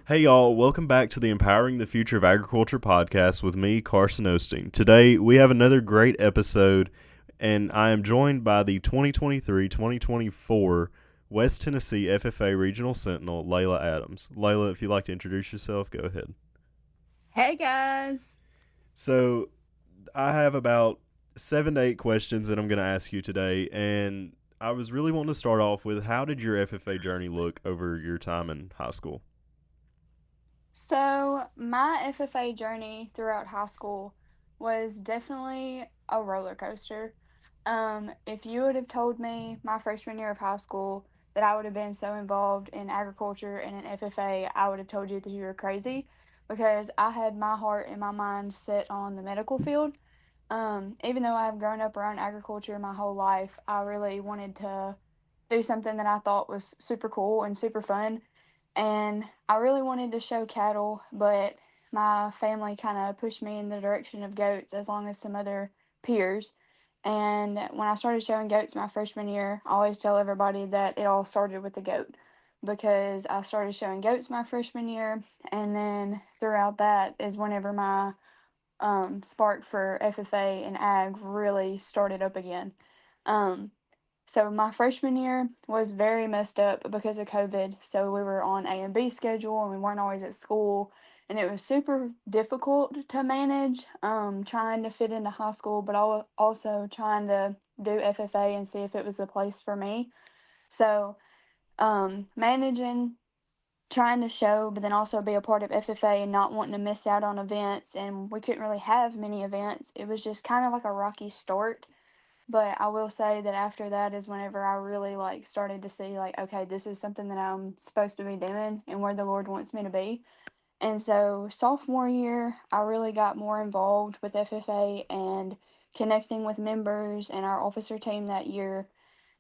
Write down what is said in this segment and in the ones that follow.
Hey y'all, welcome back to the Empowering the Future of Agriculture podcast with me, Carson Osting. Today we have another great episode, and I am joined by the 2023-2024 West Tennessee FFA Regional Sentinel, Layla Adams. Layla, if you'd like to introduce yourself, go ahead. Hey guys. So, I have about 7 to 8 questions that I'm going to ask you today, and I was really wanting to start off with how did your FFA journey look over your time in high school? So, my FFA journey throughout high school was definitely a roller coaster. If you would have told me my freshman year of high school that I would have been so involved in agriculture and in FFA, I would have told you that you were crazy because I had my heart and my mind set on the medical field. Even though I've grown up around agriculture my whole life, I really wanted to do something that I thought was super cool and super fun. And I really wanted to show cattle, but my family kind of pushed me in the direction of goats as long as some other peers. And when I started showing goats my freshman year, I always tell everybody that it all started with the goat because I started showing goats my freshman year. And then throughout that is whenever my spark for FFA and ag really started up again. Um, so my freshman year was very messed up because of COVID. So we were on A and B schedule and we weren't always at school. And it was super difficult to manage, trying to fit into high school, but also trying to do FFA and see if it was the place for me. So managing, trying to show, but then also be a part of FFA and not wanting to miss out on events. And we couldn't really have many events. It was just kind of like a rocky start, but I will say that after that is whenever I really like started to see like, okay, this is something that I'm supposed to be doing and where the Lord wants me to be. And so sophomore year, I really got more involved with FFA and connecting with members and our officer team that year.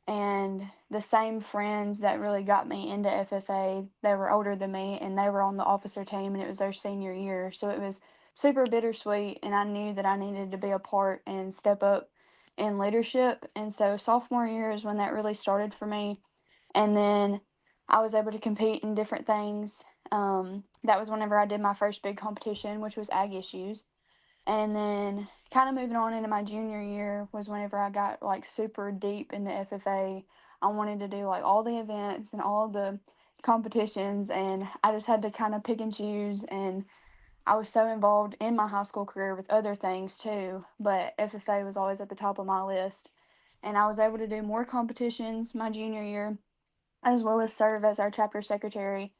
And the same friends that really got me into FFA, they were older than me and they were on the officer team and it was their senior year. So it was super bittersweet and I knew that I needed to be a part and step up in leadership. And so sophomore year is when that really started for me. And then I was able to compete in different things. That was whenever I did my first big competition, which was ag issues. And then kind of moving on into my junior year was whenever I got like super deep into FFA. I wanted to do like all the events and all the competitions and I just had to kind of pick and choose, and I was so involved in my high school career with other things too, but FFA was always at the top of my list. And I was able to do more competitions my junior year as well as serve as our chapter secretary.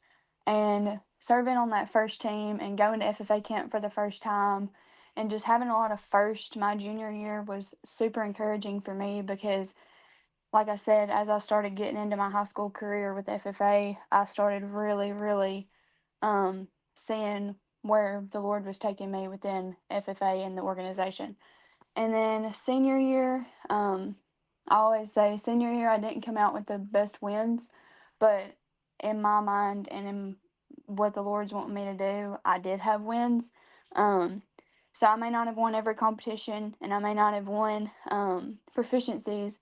And serving on that first team and going to FFA camp for the first time and just having a lot of first my junior year was super encouraging for me because, like I said, as I started getting into my high school career with FFA, I started really seeing where the Lord was taking me within FFA and the organization. And then senior year, I always say senior year I didn't come out with the best wins, but in my mind and in what the Lord's wanting me to do, I did have wins. Um, so I may not have won every competition and I may not have won proficiencies,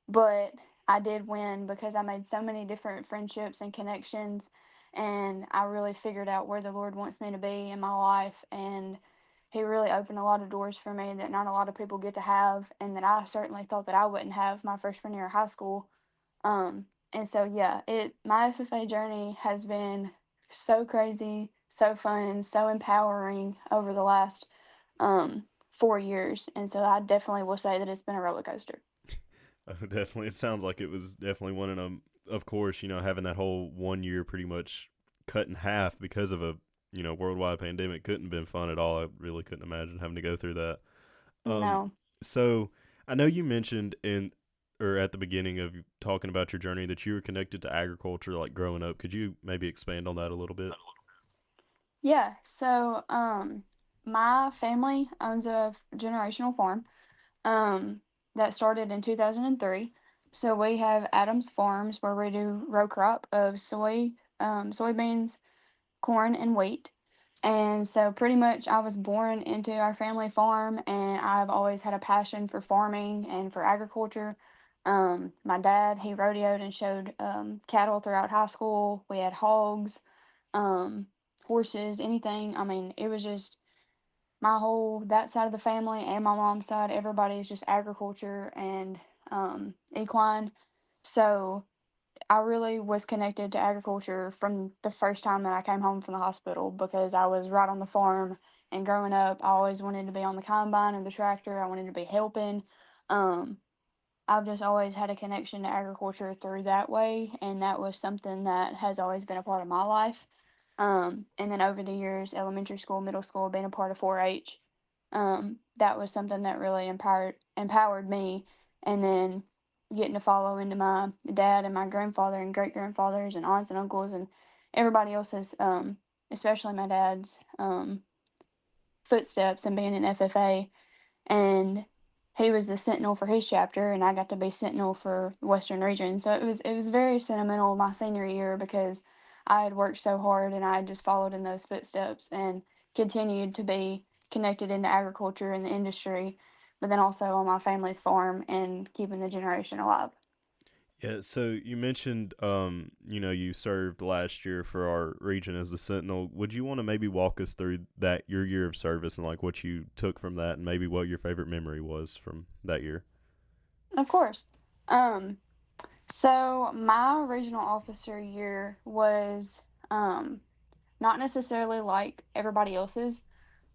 but I did win because I made so many different friendships and connections, and I really figured out where the Lord wants me to be in my life. And He really opened a lot of doors for me that not a lot of people get to have, and that I certainly thought that I wouldn't have my freshman year of high school. And so, yeah, my FFA journey has been so crazy, so fun, so empowering over the last 4 years. And so, I definitely will say that it's been a roller coaster. Oh, definitely. It sounds like it was definitely one of them. Of course, having that whole 1 year pretty much cut in half because of a worldwide pandemic couldn't have been fun at all. I really couldn't imagine having to go through that. Um, No. so I know you mentioned in or at the beginning of talking about your journey that you were connected to agriculture like growing up. Could you maybe expand on that a little bit? Yeah, so my family owns a generational farm that started in 2003. So we have Adams Farms where we do row crop of soybeans, corn, and wheat. And so pretty much I was born into our family farm and I've always had a passion for farming and for agriculture. My dad, he rodeoed and showed cattle throughout high school. We had hogs. horses, anything. I mean, it was just my whole that side of the family and my mom's side, everybody is just agriculture and equine. So I really was connected to agriculture from the first time that I came home from the hospital because I was right on the farm. And growing up, I always wanted to be on the combine and the tractor. I wanted to be helping. Um, I've just always had a connection to agriculture through that way, and that was something that has always been a part of my life. And then over the years, elementary school, middle school, being a part of 4-H, that was something that really empowered me. And then getting to follow into my dad and my grandfather and great grandfathers and aunts and uncles and everybody else's, especially my dad's footsteps and being in FFA, and he was the sentinel for his chapter, and I got to be sentinel for the Western region. So it was very sentimental my senior year because I had worked so hard and I had just followed in those footsteps and continued to be connected into agriculture and the industry, but then also on my family's farm and keeping the generation alive. Yeah, so you mentioned, you served last year for our region as the Sentinel. Would you want to maybe walk us through that your year of service and like what you took from that, and maybe what your favorite memory was from that year? Of course. Um, so my regional officer year was not necessarily like everybody else's.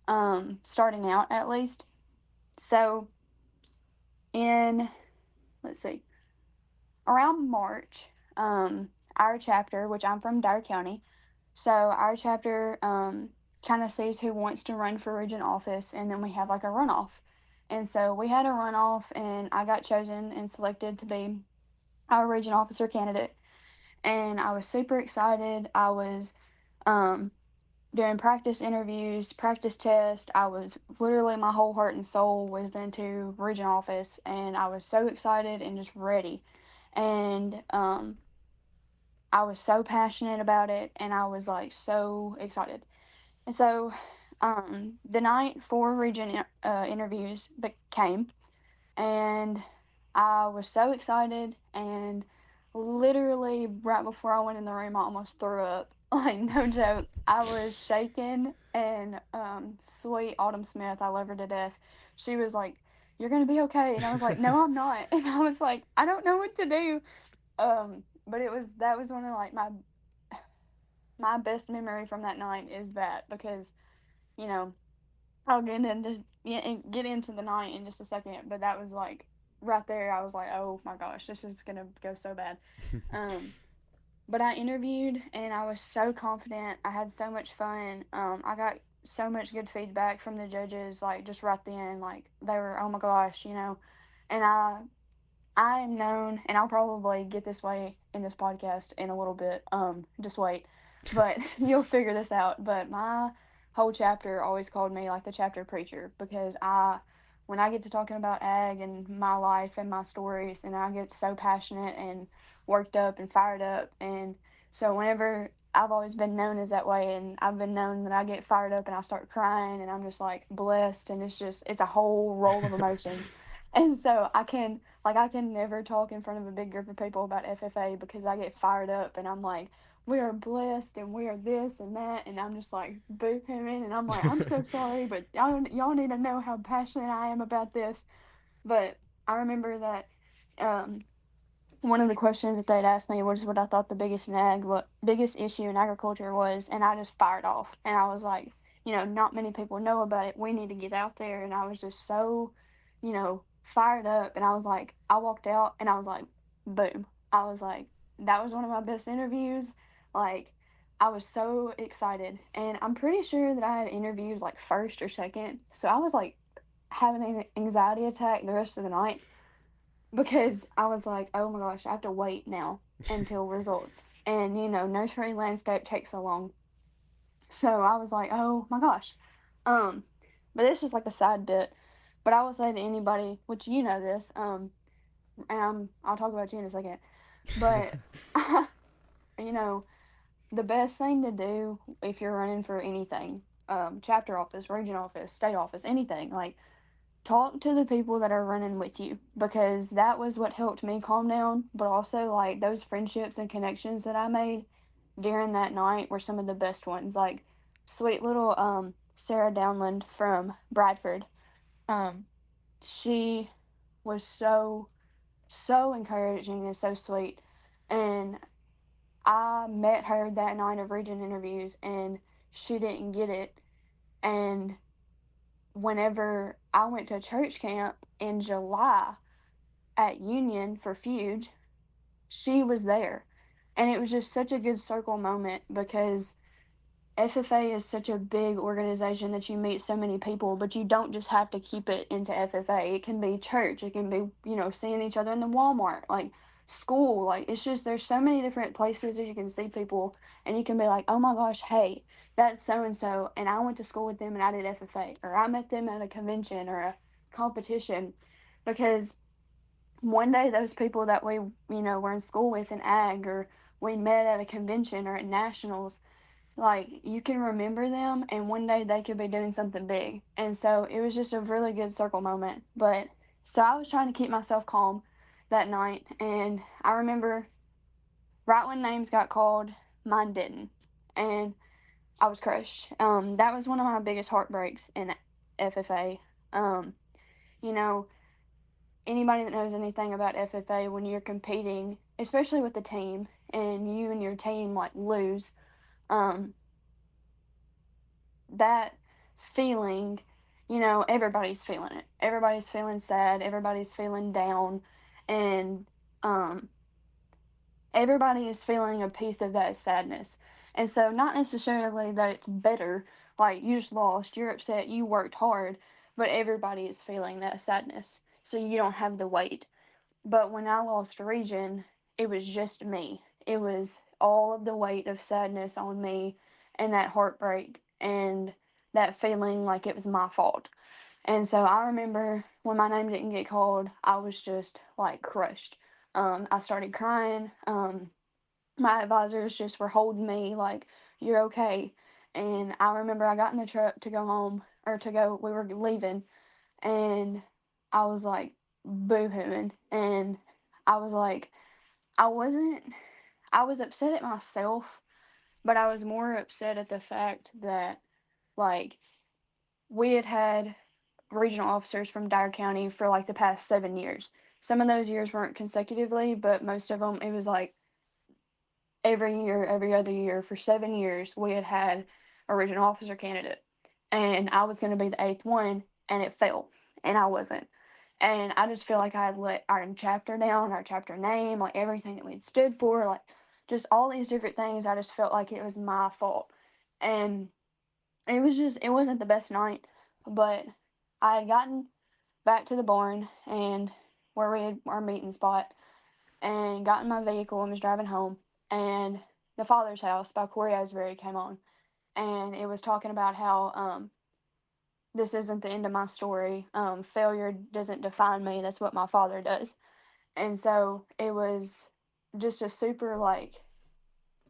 Starting out at least. So in let's see, around March, our chapter, which I'm from Dyer County, so our chapter kind of sees who wants to run for region office, and then we have like a runoff. And so we had a runoff, and I got chosen and selected to be our region officer candidate. And I was super excited. I was um, doing practice interviews, practice tests. I was literally my whole heart and soul was into region office, and I was so excited and just ready. And I was so passionate about it, and I was like so excited. And so the night for region interviews came, and I was so excited, and literally right before I went in the room I almost threw up. Like, no joke. I was shaking, and sweet Autumn Smith, I love her to death. She was like, "You're gonna be okay." And I was like, "No, I'm not." And I was like, "I don't know what to do." But that was one of like my best memory from that night is that because, you know, I'll get into the night in just a second, but that was like right there. I was like, oh my gosh, this is gonna go so bad. Um, but I interviewed and I was so confident. I had so much fun. I got so much good feedback from the judges, like just right then, like they were, oh my gosh, and I am known, and I'll probably get this way in this podcast in a little bit. Just wait, but you'll figure this out. But my whole chapter always called me like the chapter preacher because when I get to talking about ag and my life and my stories, and I get so passionate and worked up and fired up, and so whenever I've always been known as that way, and I've been known that I get fired up and I start crying, and I'm just like blessed, and it's a whole roll of emotions. And so I can never talk in front of a big group of people about FFA because I get fired up and I'm like, we are blessed and we are this and that. And I'm just like boo hooing. And I'm like, I'm so sorry, but y'all need to know how passionate I am about this. But I remember that um, one of the questions that they'd asked me was what I thought the biggest issue in agriculture was, and I just fired off, and I was like, not many people know about it. We need to get out there, and I was just so, fired up, and I was like, I walked out, and I was like, boom, I was like, that was one of my best interviews, like. I was so excited, and I'm pretty sure that I had interviews like first or second, so I was like having an anxiety attack the rest of the night because I was like, oh my gosh, I have to wait now until results. And nursery landscape takes so long. So I was like, oh my gosh. Um, but this is like a side bit. But I will say to anybody, which you know this, and I'll talk about you in a second. But you know, the best thing to do if you're running for anything, chapter office, region office, state office, anything, like talk to the people that are running with you because that was what helped me calm down. But also, like, those friendships and connections that I made during that night were some of the best ones. Like, sweet little Sarah Downland from Bradford. Um, she was so encouraging and so sweet, and I met her that night of region interviews, and she didn't get it. And whenever I went to church camp in July at Union for Fuge, she was there. And it was just such a good circle moment because FFA is such a big organization that you meet so many people, but you don't just have to keep it into FFA. It can be church, it can be, seeing each other in the Walmart, like school. Like, it's just, there's so many different places that you can see people, and you can be like, oh my gosh, hey, that's so and so, and I went to school with them and I did FFA, or I met them at a convention or a competition. Because one day those people that we, were in school with in ag, or we met at a convention or at nationals, like, you can remember them, and one day they could be doing something big. And so it was just a really good circle moment. But so I was trying to keep myself calm that night, and I remember right when names got called, mine didn't. And I was crushed. That was one of my biggest heartbreaks in FFA. Um, you know, Anybody that knows anything about FFA, when you're competing, especially with the team, and you and your team like lose, um, that feeling, everybody's feeling it. Everybody's feeling sad, everybody's feeling down, and um, everybody is feeling a piece of that sadness. And so, not necessarily that it's better, like you just lost, you're upset, you worked hard, but everybody is feeling that sadness. So, you don't have the weight. But when I lost region, it was just me. It was all of the weight of sadness on me, and that heartbreak, and that feeling like it was my fault. And so I remember when my name didn't get called, I was just like crushed. I started crying. My advisors just were holding me like, you're okay. And I remember I got in the truck to go home, or to go, we were leaving, and I was like boo-hooing, and I was like, I wasn't, I was upset at myself, but I was more upset at the fact that, like, we had had regional officers from Dyer County for like the past 7 years. Some of those years weren't consecutively, but most of them, it was like every year, every other year for 7 years, we had had a regional officer candidate. And I was going to be the eighth one, and it fell, and I wasn't. And I just feel like I had let our chapter down, our chapter name, like everything that we'd stood for, like just all these different things. I just felt like it was my fault. And it wasn't the best night, but I had gotten back to the barn and where we had our meeting spot, and got in my vehicle and was driving home, and The Father's House by Corey Asbury came on, and it was talking about how this isn't the end of my story. Failure doesn't define me. That's what my father does. And so it was just a super like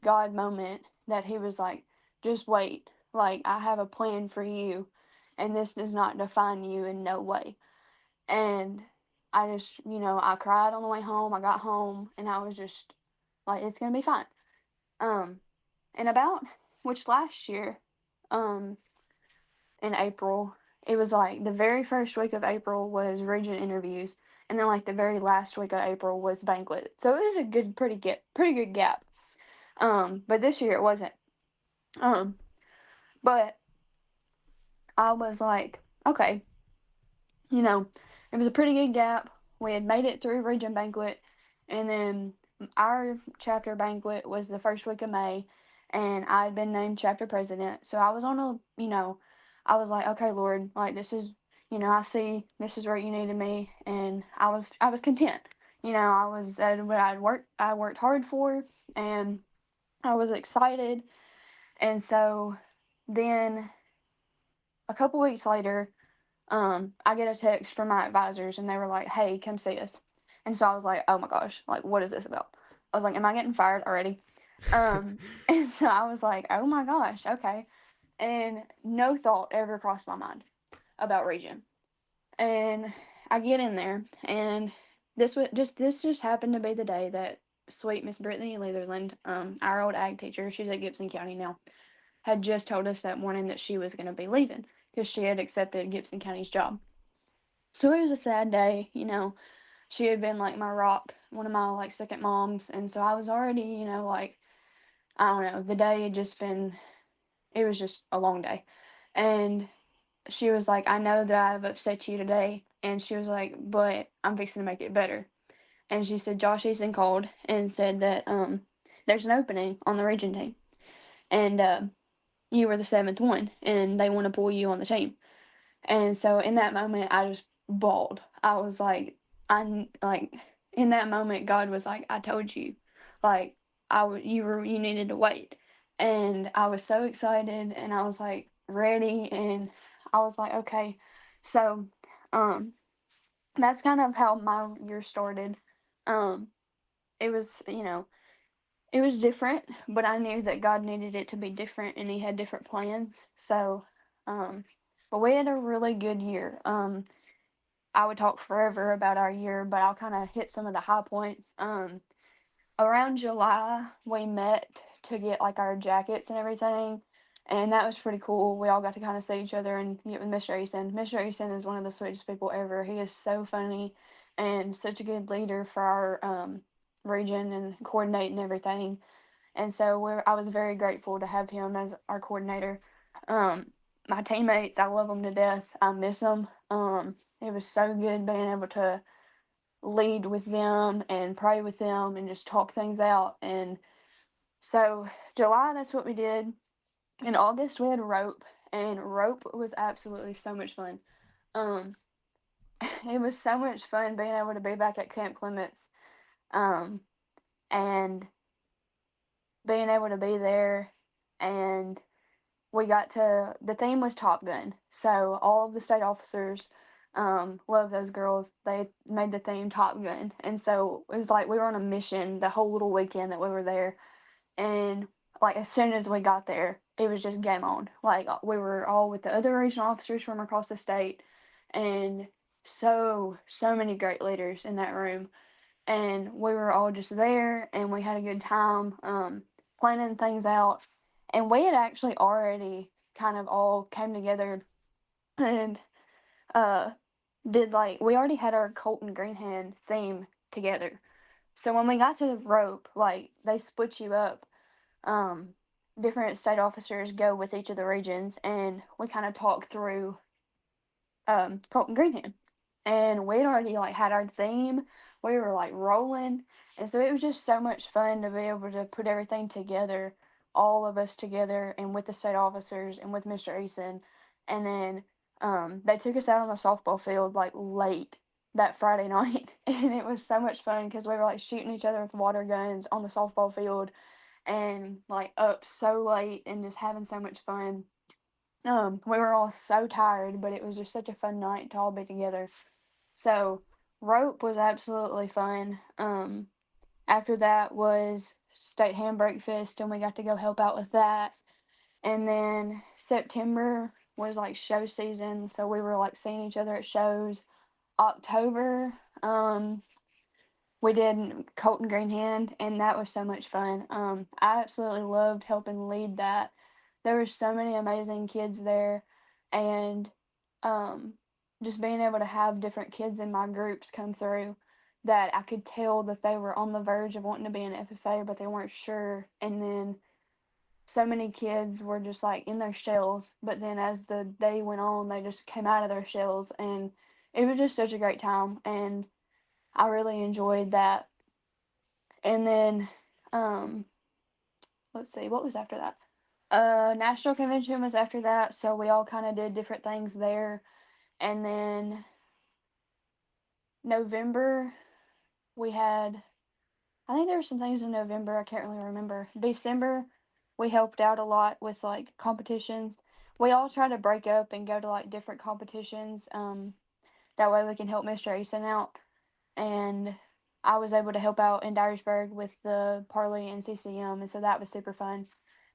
God moment that he was like, just wait. Like, I have a plan for you, and this does not define you in no way. And I just, I cried on the way home. I got home, and I was just like, it's going to be fine. Um, and about, which last year, um, in April, it was like the very first week of April was region interviews, and then like the very last week of April was banquet. So it was a pretty good gap. But this year it wasn't. Um, but I was like, okay, you know, it was a pretty good gap. We had made it through region banquet, and then our chapter banquet was the first week of May, and I had been named chapter president. So I was on a, I was like, okay, Lord, like this is, I see this is where you needed me, and I was content. I was that what I worked hard for, and I was excited. And so then a couple weeks later, I get a text from my advisors, and they were like, "Hey, come see us." And so I was like, "Oh my gosh, like what is this about?" I was like, "Am I getting fired already?" And so I was like, "Oh my gosh, okay." And no thought ever crossed my mind about region. And I get in there, and this just happened to be the day that sweet Miss Brittany Leatherland, our old ag teacher, she's at Gibson County now. had just told us that morning that she was going to be leaving because she had accepted Gibson County's job. So it was a sad day, you know. She had been like my rock, one of my like second moms, and so I was already, you know, like I don't know, the day had just been, it was just a long day. And she was like, I know that I've upset you today. And she was like, but I'm fixing to make it better. And she said, Josh Easton called and said that there's an opening on the region team. And you were the seventh one. And they want to pull you on the team. And so in that moment, I just bawled. I was like, like, in that moment, God was like, I told you. Like, you needed to wait. And I was so excited and I was like ready and I was like, okay. So, um, that's kind of how my year started. Um, it was, you know, it was different, but I knew that God needed it to be different and He had different plans. So, um, but we had a really good year. I would talk forever about our year, but I'll kind of hit some of the high points. Around July, we met to get like our jackets and everything, and that was pretty cool. We all got to kind of see each other and get with Mr. Eason. Mr. Eason is one of the sweetest people ever. He is so funny and such a good leader for our region and coordinating everything. And so I was very grateful to have him as our coordinator. Um, my teammates, I love them to death. I miss them. It was so good being able to lead with them and pray with them and just talk things out. And so July, that's what we did. In August, we had rope, and rope was absolutely so much fun. Um, it was so much fun being able to be back at Camp Clements, um, and being able to be there. And we got to, the theme was Top Gun. So all of the state officers love those girls. They made the theme Top Gun. And so it was like we were on a mission the whole little weekend that we were there. And like as soon as we got there, it was just game on. Like we were all with the other regional officers from across the state and so many great leaders in that room. And we were all just there and we had a good time planning things out. And we had actually already kind of all came together and uh, did like, we already had our Colton Greenhand theme together. So when we got to the rope, like they split you up. Um, Different state officers go with each of the regions and we kind of talk through Colton Greenhand. And we'd already like had our theme. We were like rolling. And so it was just so much fun to be able to put everything together, all of us together and with the state officers and with Mr. Eason. And then they took us out on the softball field like late that Friday night. And it was so much fun because we were like shooting each other with water guns on the softball field and like up so late and just having so much fun. We were all so tired, but it was just such a fun night to all be together. So rope was absolutely fun. After that was state hand breakfast, and we got to go help out with that. And then September was like show season, so we were like seeing each other at shows. October, we did Colton Greenhand, and that was so much fun. I absolutely loved helping lead that. There were so many amazing kids there, and um, just being able to have different kids in my groups come through that I could tell that they were on the verge of wanting to be an FFA, but they weren't sure. And then so many kids were just like in their shells, but then as the day went on, they just came out of their shells, and it was just such a great time. And I really enjoyed that. And then, um, let's see, what was after that? National convention was after that, so we all kind of did different things there. And then November, we had, I think there were some things in November, I can't really remember. December, we helped out a lot with like competitions. We all try to break up and go to like different competitions. That way we can help Mr. Eason out. And I was able to help out in Dyersburg with the Parley and CCM, and so that was super fun.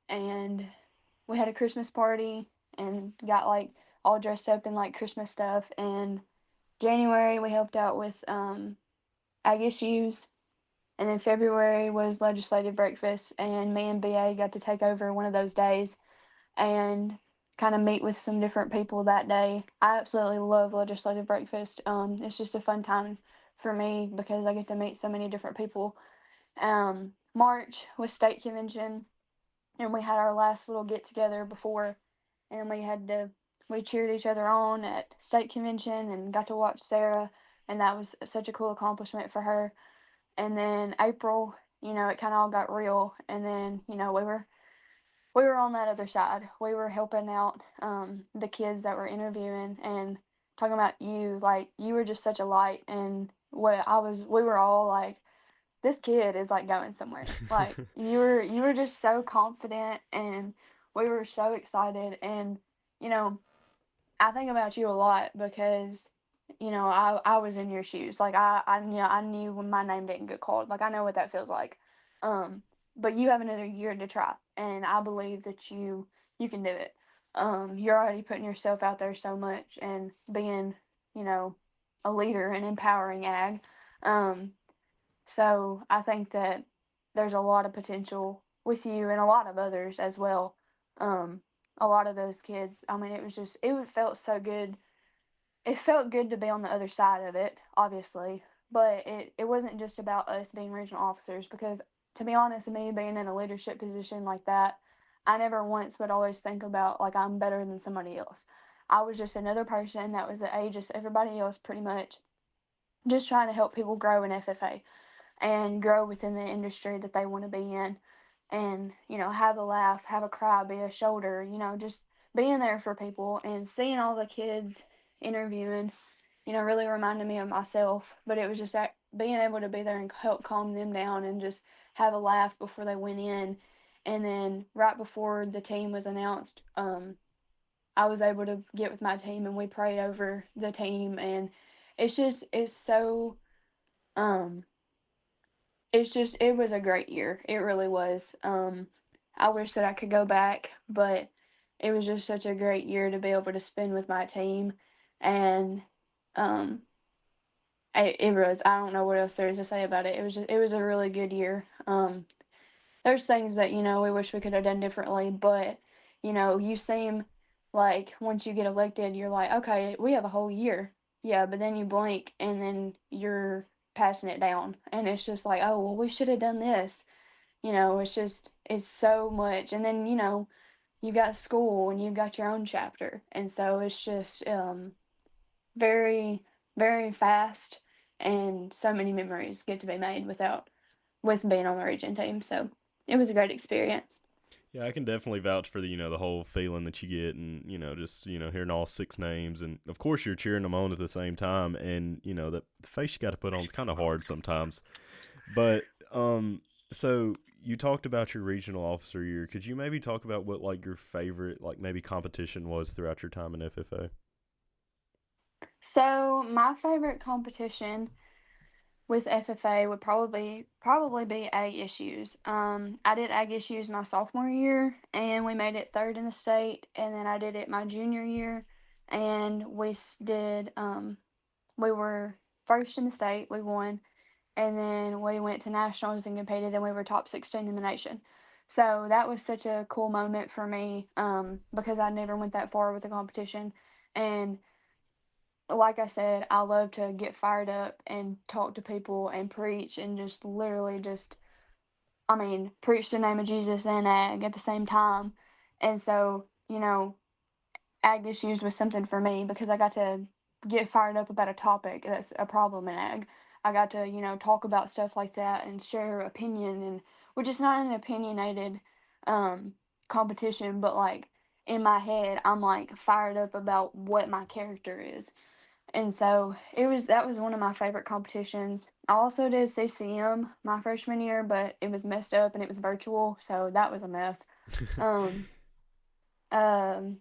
And we had a Christmas party and got like all dressed up in like Christmas stuff. And January we helped out with ag issues, and then February was legislative breakfast, and me and BA got to take over one of those days. and kind of meet with some different people that day. I absolutely love legislative breakfast. It's just a fun time for me because I get to meet so many different people. March was state convention, and we had our last little get together before, and we cheered each other on at state convention and got to watch Sarah, and that was such a cool accomplishment for her. And then April, it kind of all got real, and then we were on that other side. We were helping out the kids that were interviewing and talking about you. Like, you were just such a light, and we were all like, this kid is like going somewhere. Like, you were just so confident, and we were so excited. And you know, I think about you a lot because I was in your shoes. Like, I knew when my name didn't get called. Like, I know what that feels like. Um, but you have another year to try, and I believe that you can do it. You're already putting yourself out there so much and being, you know, a leader and empowering ag. Um, so I think that there's a lot of potential with you and a lot of others as well. Um, a lot of those kids, I mean, it felt so good. It felt good to be on the other side of it, obviously, but it wasn't just about us being regional officers because, to be honest, me being in a leadership position like that, I never once would always think about like I'm better than somebody else. I was just another person that was the age of everybody else, pretty much, just trying to help people grow in FFA and grow within the industry that they want to be in, and have a laugh, have a cry, be a shoulder, just being there for people. And seeing all the kids interviewing, really reminded me of myself. But it was just that being able to be there and help calm them down and just have a laugh before they went in. And then right before the team was announced, I was able to get with my team and we prayed over the team. And it's so um it was a great year. It really was. I wish that I could go back, but it was just such a great year to be able to spend with my team. And um it was, I don't know what else there is to say about it. It was a really good year. There's things that, we wish we could have done differently, but you seem like once you get elected, you're like, okay, we have a whole year. Yeah, but then you blink and then you're passing it down. And it's just like, oh, well, we should have done this. It's so much. And then, you've got school and you've got your own chapter. And so it's just very, very fast. And so many memories get to be made with being on the region team. So it was a great experience. Yeah, I can definitely vouch for the the whole feeling that you get, and just hearing all six names, and of course you're cheering them on at the same time, and the face you got to put on is kind of hard sometimes. But so you talked about your regional officer year. Could you maybe talk about what like your favorite like maybe competition was throughout your time in FFA? So my favorite competition with FFA would probably be ag issues. I did ag issues my sophomore year, and we made it third in the state. And then I did it my junior year, and we were first in the state. We won, and then we went to nationals and competed, and we were top 16 in the nation. So that was such a cool moment for me, because I never went that far with the competition. And like I said, I love to get fired up and talk to people and preach and just literally just, I mean, preach the name of Jesus and ag at the same time. And so, ag issues was something for me because I got to get fired up about a topic that's a problem in ag. I got to, talk about stuff like that and share opinion, and which is not an opinionated um competition, but like in my head I'm like fired up about what my character is. And so that was one of my favorite competitions. I also did CCM my freshman year, but it was messed up and it was virtual, so that was a mess. Um, um,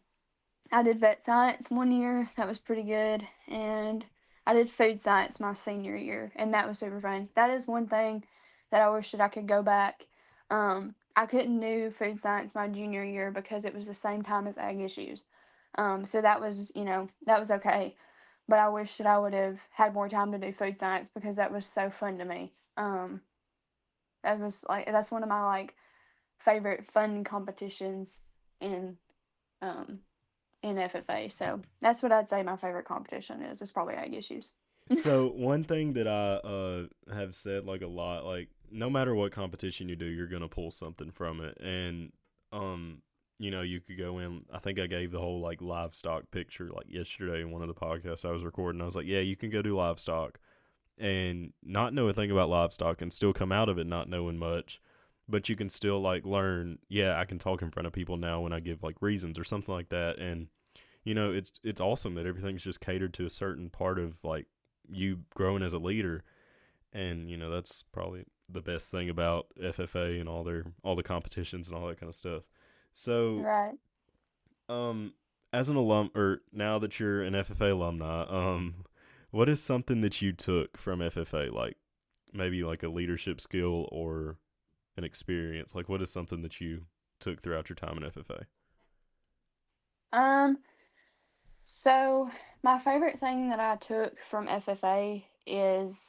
I did vet science one year, that was pretty good, and I did food science my senior year, and that was super fun. That is one thing that I wish that I could go back. I couldn't do food science my junior year because it was the same time as ag issues. So that was okay. But I wish that I would have had more time to do food science because that was so fun to me. That's one of my like favorite fun competitions in. um, in FFA. So that's what I'd say my favorite competition is. It's probably ag issues. So one thing that I have said like a lot, like no matter what competition you do, you're gonna pull something from it, and um, you could go in. I think I gave the whole like livestock picture like yesterday in one of the podcasts I was recording. I was like, yeah, you can go do livestock and not know a thing about livestock and still come out of it not knowing much, but you can still like learn. Yeah, I can talk in front of people now when I give like reasons or something like that, and it's awesome that everything's just catered to a certain part of like you growing as a leader, and that's probably the best thing about FFA and all the competitions and all that kind of stuff. So, Right. um, as an alum, or now that you're an FFA alumni, what is something that you took from FFA, like maybe like a leadership skill or an experience? Like, what is something that you took throughout your time in FFA? Um, so my favorite thing that I took from FFA is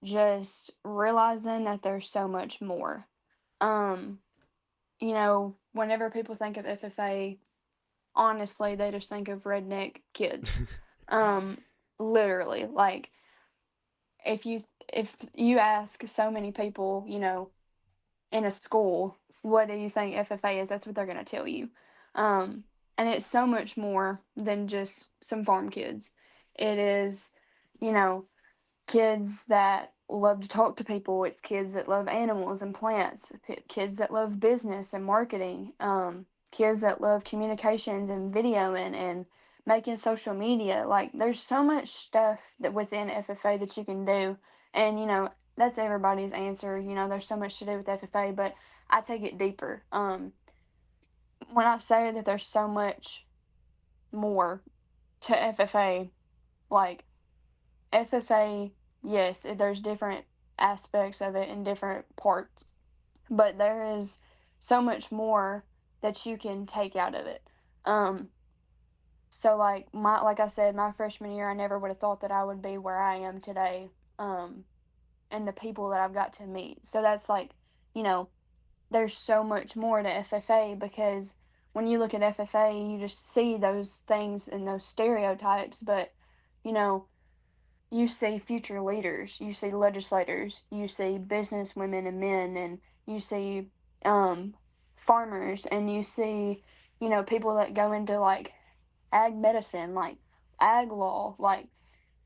just realizing that there's so much more. Um, whenever people think of FFA, honestly, they just think of redneck kids. Um, literally, like if you ask so many people, in a school, what do you think FFA is? That's what they're going to tell you. Um, and it's so much more than just some farm kids. It is, you know, kids that love to talk to people. It's kids that love animals and plants. Kids that love business and marketing. Kids that love communications and videoing and making social media. Like there's so much stuff that within FFA that you can do, and that's everybody's answer. There's so much to do with FFA, but I take it deeper. When I say that there's so much more to FFA, like FFA, yes, there's different aspects of it and different parts, but there is so much more that you can take out of it. Um, so like I said, my freshman year, I never would have thought that I would be where I am today, and the people that I've got to meet. So that's like, you know, there's so much more to FFA because when you look at FFA, you just see those things and those stereotypes, but you know, you see future leaders, you see legislators, you see business women and men, and you see um, farmers, and you see, people that go into like ag medicine, like ag law, like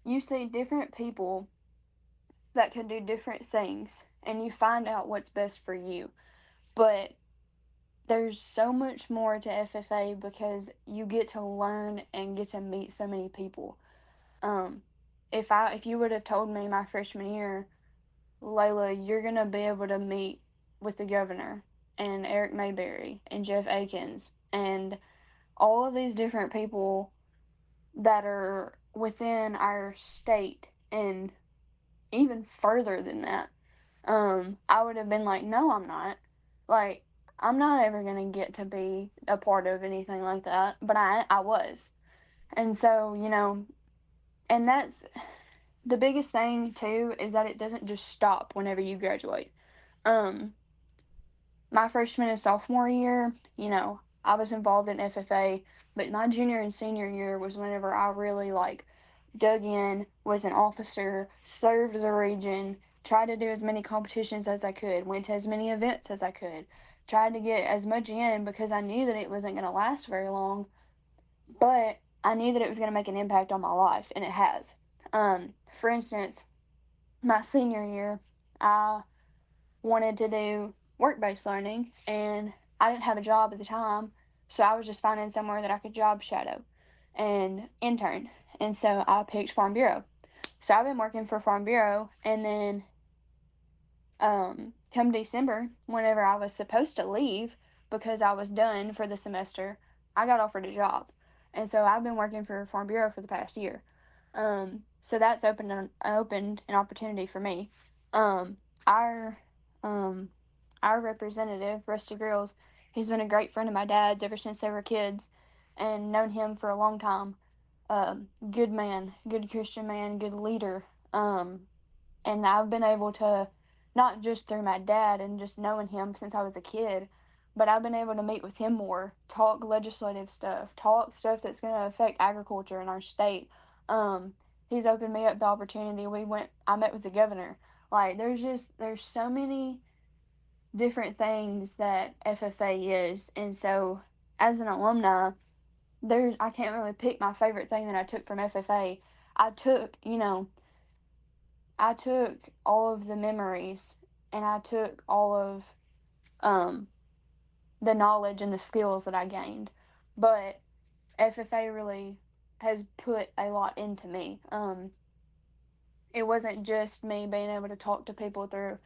you see different people that can do different things, and you find out what's best for you. But there's so much more to FFA because you get to learn and get to meet so many people. Um, if you would have told me my freshman year, Layla, you're gonna be able to meet with the governor and Eric Mayberry and Jeff Akins and all of these different people that are within our state and even further than that. I would have been like, no, I'm not. Like, I'm not ever gonna get to be a part of anything like that, but I was. And so, and that's the biggest thing too is that it doesn't just stop whenever you graduate. Um, my freshman and sophomore year, I was involved in FFA, but my junior and senior year was whenever I really like dug in, was an officer, served the region, tried to do as many competitions as I could, went to as many events as I could, tried to get as much in because I knew that it wasn't going to last very long, but I knew that it was going to make an impact on my life, and it has. For instance, my senior year, I wanted to do work based learning, and I didn't have a job at the time, so I was just finding somewhere that I could job shadow and intern. And so I picked Farm Bureau. So I've been working for Farm Bureau, and then come December, whenever I was supposed to leave because I was done for the semester, I got offered a job. And so I've been working for Farm Bureau for the past year. So that's opened an opportunity for me. Um, our um, our representative, Rusty Grills, he's been a great friend of my dad's ever since they were kids, and known him for a long time. Good man, good Christian man, good leader. And I've been able to, not just through my dad and just knowing him since I was a kid, but I've been able to meet with him more, talk legislative stuff, talk stuff that's going to affect agriculture in our state. Um, he's opened me up the opportunity. I met with the governor. Like, there's so many different things that FFA is. And so, as an alumni, I can't really pick my favorite thing that I took from FFA. I took, you know, I took all of the memories and I took all of um the knowledge and the skills that I gained. But FFA really has put a lot into me. It wasn't just me being able to talk to people through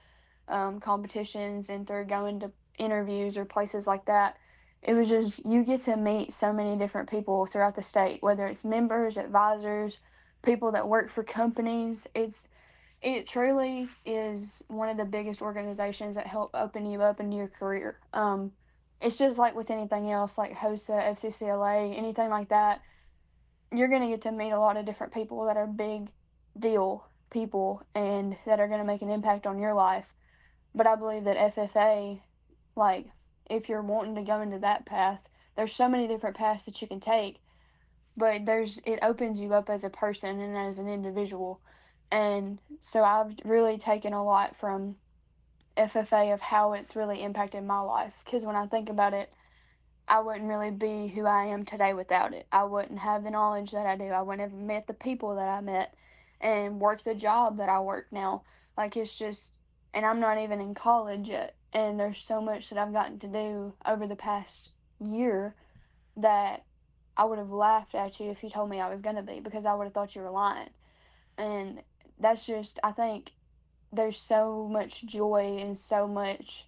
competitions and through going to interviews or places like that. It was just you get to meet so many different people throughout the state, whether it's members, advisors, people that work for companies. It truly is one of the biggest organizations that help open you up into your career. It's just like with anything else, like HOSA, FCCLA, anything like that. You're going to get to meet a lot of different people that are big deal people and that are going to make an impact on your life. But I believe that FFA, like, if you're wanting to go into that path, there's so many different paths that you can take, but it opens you up as a person and as an individual. And so I've really taken a lot from FFA of how it's really impacted my life. Because when I think about it, I wouldn't really be who I am today without it. I wouldn't have the knowledge that I do. I wouldn't have met the people that I met and worked the job that I work now. Like, it's just, and I'm not even in college yet. And there's so much that I've gotten to do over the past year that I would have laughed at you if you told me I was going to be, because I would have thought you were lying. And that's just, I think there's so much joy and so much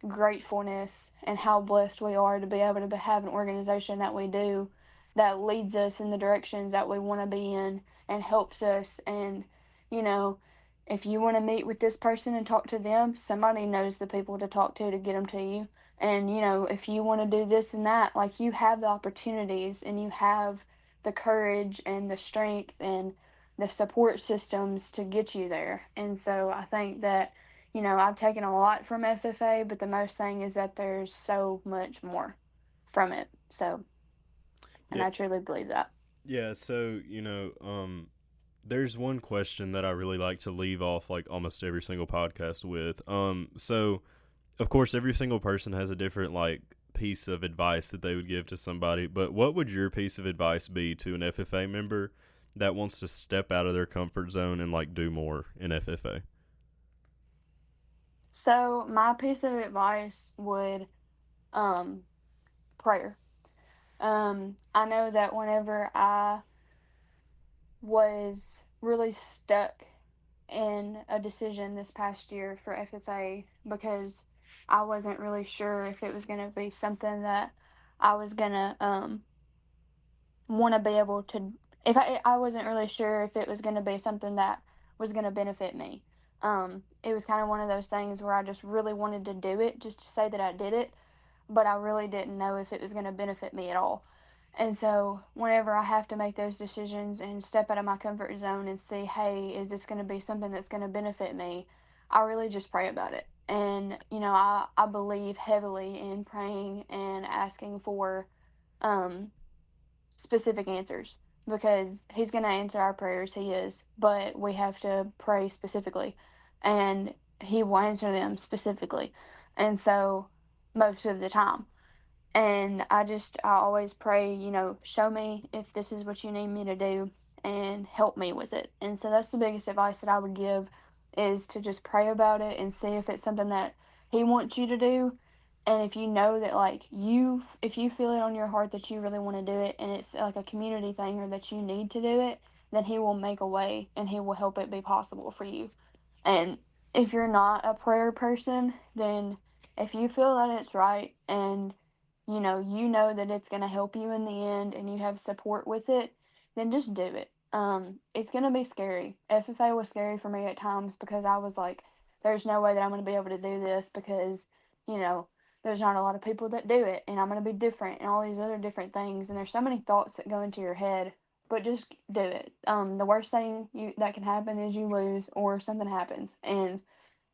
gratefulness and how blessed we are to be able to have an organization that we do that leads us in the directions that we want to be in and helps us. And, you know, if you want to meet with this person and talk to them, somebody knows the people to talk to get them to you. And, you know, if you want to do this and that, like, you have the opportunities and you have the courage and the strength and the support systems to get you there. And so I think that, you know, I've taken a lot from FFA, but the most thing is that there's so much more from it. So, and Yeah, I truly believe that. yeah. So there's one question that I really like to leave off like almost every single podcast with. So of course, every single person has a different like piece of advice that they would give to somebody. But what would your piece of advice be to an FFA member that wants to step out of their comfort zone and like do more in FFA? So, my piece of advice would um prayer. I know that whenever I was really stuck in a decision this past year for FFA because I wasn't really sure if it was going to be something that I was going to want to be able to, if I wasn't really sure if it was going to be something that was going to benefit me. It was kind of one of those things where I just really wanted to do it just to say that I did it, but I really didn't know if it was going to benefit me at all. And so, whenever I have to make those decisions and step out of my comfort zone and see, hey, is this going to be something that's going to benefit me? I really just pray about it. And, you know, I believe heavily in praying and asking for um, specific answers because He's going to answer our prayers. He is. But we have to pray specifically. And He will answer them specifically. And so, most of the time. And I always pray, you know, show me if this is what you need me to do and help me with it. And so that's the biggest advice that I would give is to just pray about it and see if it's something that He wants you to do. And if you know that, like, if you feel it on your heart that you really want to do it and it's like a community thing or that you need to do it, then He will make a way and He will help it be possible for you. And if you're not a prayer person, then if you feel that it's right and you know that it's going to help you in the end and you have support with it, then just do it. It's going to be scary. FFA was scary for me at times because I was like, there's no way that I'm going to be able to do this because, you know, there's not a lot of people that do it and I'm going to be different and all these other different things. And there's so many thoughts that go into your head, but just do it. The worst thing that can happen is you lose or something happens. And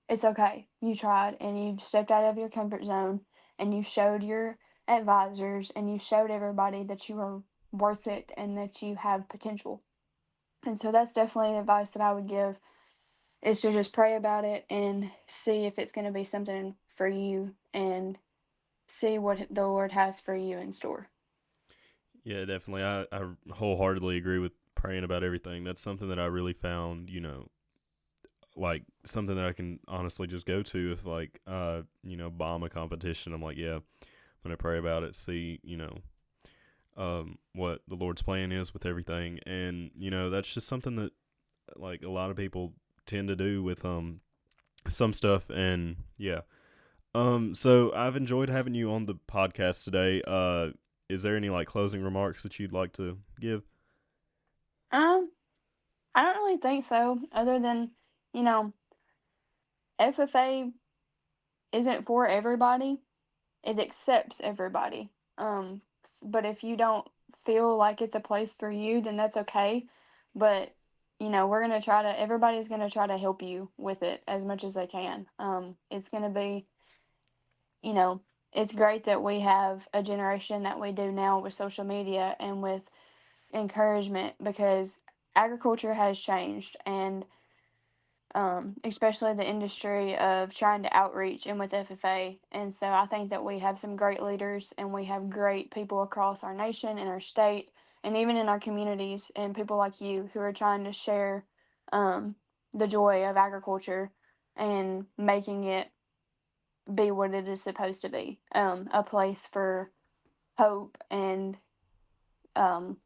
it's okay. You tried and you stepped out of your comfort zone and you showed your advisors and you showed everybody that you are worth it and that you have potential. And so that's definitely the advice that I would give, is to just pray about it and see if it's going to be something for you and see what the Lord has for you in store. Yeah, definitely. I wholeheartedly agree with praying about everything. That's something that I really found, like something that I can honestly just go to if like bomb a competition. I'm like, yeah, I'm gonna pray about it, see, what the Lord's plan is with everything. And, that's just something that like a lot of people tend to do with some stuff. And yeah. So I've enjoyed having you on the podcast today. Is there any like closing remarks that you'd like to give? Um, I don't really think so, other than, you know, FFA isn't for everybody. It accepts everybody. But if you don't feel like it's a place for you, then that's okay. But we're gonna try to. Everybody's gonna try to help you with it as much as they can. It's gonna be, you know, it's great that we have a generation that we do now with social media and with encouragement, because agriculture has changed, and especially the industry of trying to outreach and with FFA. And so I think that we have some great leaders and we have great people across our nation and our state and even in our communities, and people like you who are trying to share um, the joy of agriculture and making it be what it is supposed to be, a place for hope and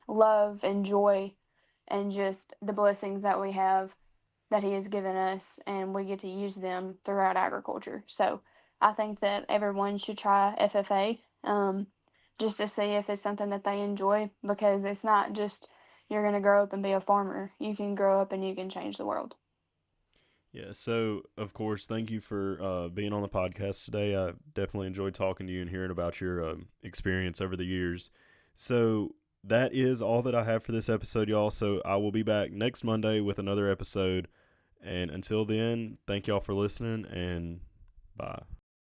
love and joy and just the blessings that we have, that he has given us, and we get to use them throughout agriculture. So I think that everyone should try FFA, just to see if it's something that they enjoy, because it's not just you're going to grow up and be a farmer. You can grow up and you can change the world. Yeah, so of course, thank you for being on the podcast today. I definitely enjoyed talking to you and hearing about your experience over the years. So that is all that I have for this episode, y'all. So I will be back next Monday with another episode. And until then, thank y'all for listening, and bye.